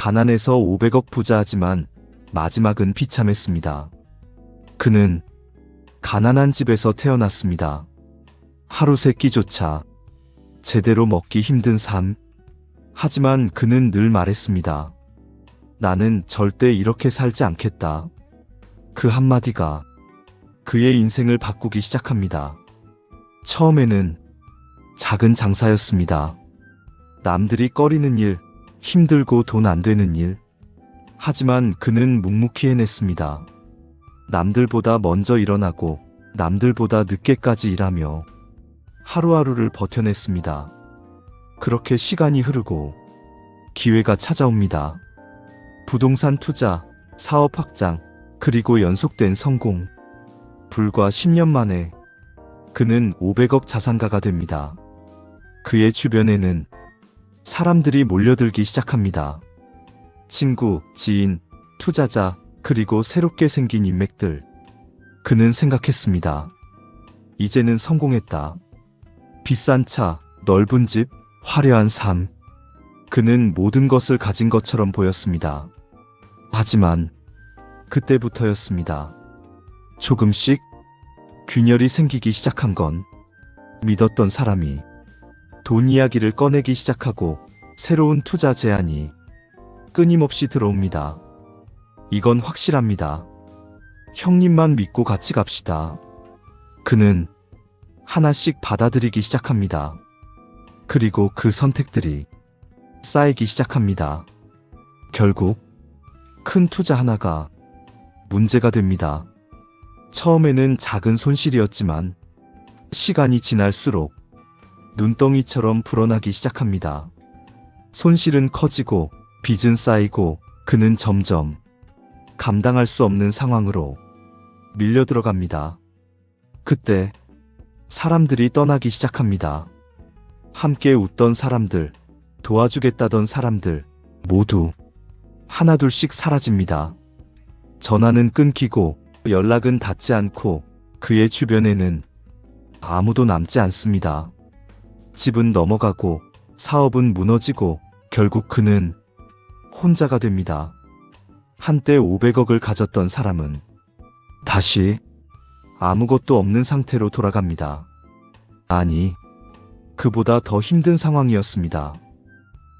가난해서 500억 부자하지만 마지막은 비참했습니다. 그는 가난한 집에서 태어났습니다. 하루 세 끼조차 제대로 먹기 힘든 삶. 하지만 그는 늘 말했습니다. 나는 절대 이렇게 살지 않겠다. 그 한마디가 그의 인생을 바꾸기 시작합니다. 처음에는 작은 장사였습니다. 남들이 꺼리는 일, 힘들고 돈 안 되는 일. 하지만 그는 묵묵히 해냈습니다. 남들보다 먼저 일어나고 남들보다 늦게까지 일하며 하루하루를 버텨냈습니다. 그렇게 시간이 흐르고 기회가 찾아옵니다. 부동산 투자, 사업 확장, 그리고 연속된 성공. 불과 10년 만에 그는 500억 자산가가 됩니다. 그의 주변에는 사람들이 몰려들기 시작합니다. 친구, 지인, 투자자, 그리고 새롭게 생긴 인맥들. 그는 생각했습니다. 이제는 성공했다. 비싼 차, 넓은 집, 화려한 삶. 그는 모든 것을 가진 것처럼 보였습니다. 하지만 그때부터였습니다. 조금씩 균열이 생기기 시작한 건 믿었던 사람이 돈 이야기를 꺼내기 시작하고 새로운 투자 제안이 끊임없이 들어옵니다. 이건 확실합니다. 형님만 믿고 같이 갑시다. 그는 하나씩 받아들이기 시작합니다. 그리고 그 선택들이 쌓이기 시작합니다. 결국 큰 투자 하나가 문제가 됩니다. 처음에는 작은 손실이었지만 시간이 지날수록 눈덩이처럼 불어나기 시작합니다. 손실은 커지고 빚은 쌓이고 그는 점점 감당할 수 없는 상황으로 밀려 들어갑니다. 그때 사람들이 떠나기 시작합니다. 함께 웃던 사람들, 도와주겠다던 사람들 모두 하나둘씩 사라집니다. 전화는 끊기고 연락은 닿지 않고 그의 주변에는 아무도 남지 않습니다. 집은 넘어가고 사업은 무너지고 결국 그는 혼자가 됩니다. 한때 500억을 가졌던 사람은 다시 아무것도 없는 상태로 돌아갑니다. 아니, 그보다 더 힘든 상황이었습니다.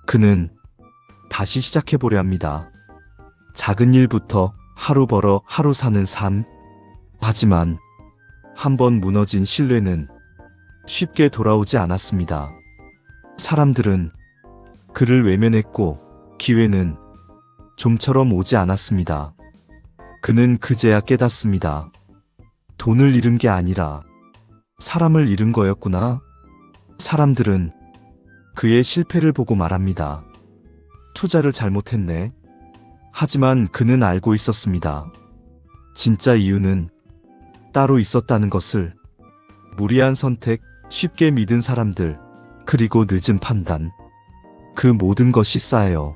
그는 다시 시작해보려 합니다. 작은 일부터 하루 벌어 하루 사는 삶. 하지만 한번 무너진 신뢰는 쉽게 돌아오지 않았습니다. 사람들은 그를 외면했고 기회는 좀처럼 오지 않았습니다. 그는 그제야 깨닫습니다. 돈을 잃은 게 아니라 사람을 잃은 거였구나. 사람들은 그의 실패를 보고 말합니다. 투자를 잘못했네. 하지만 그는 알고 있었습니다. 진짜 이유는 따로 있었다는 것을. 무리한 선택, 쉽게 믿은 사람들, 그리고 늦은 판단. 그 모든 것이 쌓여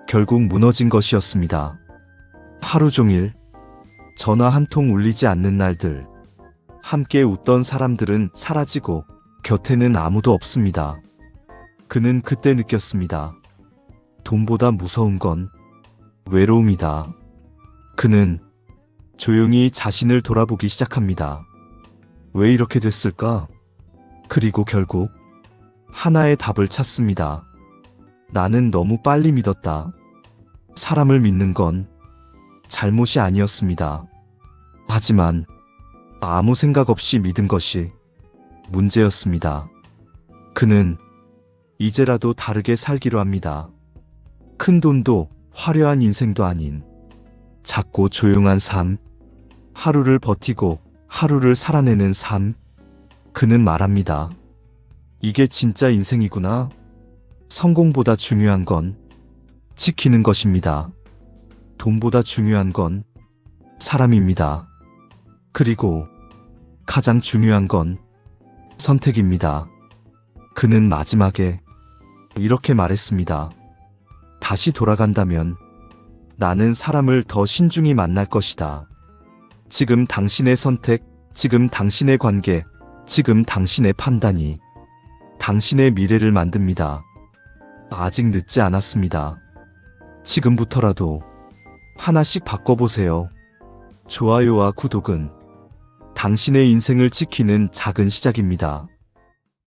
결국 무너진 것이었습니다. 하루 종일 전화 한 통 울리지 않는 날들. 함께 웃던 사람들은 사라지고 곁에는 아무도 없습니다. 그는 그때 느꼈습니다. 돈보다 무서운 건 외로움이다. 그는 조용히 자신을 돌아보기 시작합니다. 왜 이렇게 됐을까? 그리고 결국 하나의 답을 찾습니다. 나는 너무 빨리 믿었다. 사람을 믿는 건 잘못이 아니었습니다. 하지만 아무 생각 없이 믿은 것이 문제였습니다. 그는 이제라도 다르게 살기로 합니다. 큰 돈도 화려한 인생도 아닌 작고 조용한 삶, 하루를 버티고 하루를 살아내는 삶. 그는 말합니다. 이게 진짜 인생이구나. 성공보다 중요한 건 지키는 것입니다. 돈보다 중요한 건 사람입니다. 그리고 가장 중요한 건 선택입니다. 그는 마지막에 이렇게 말했습니다. 다시 돌아간다면 나는 사람을 더 신중히 만날 것이다. 지금 당신의 선택, 지금 당신의 관계, 지금 당신의 판단이 당신의 미래를 만듭니다. 아직 늦지 않았습니다. 지금부터라도 하나씩 바꿔보세요. 좋아요와 구독은 당신의 인생을 지키는 작은 시작입니다.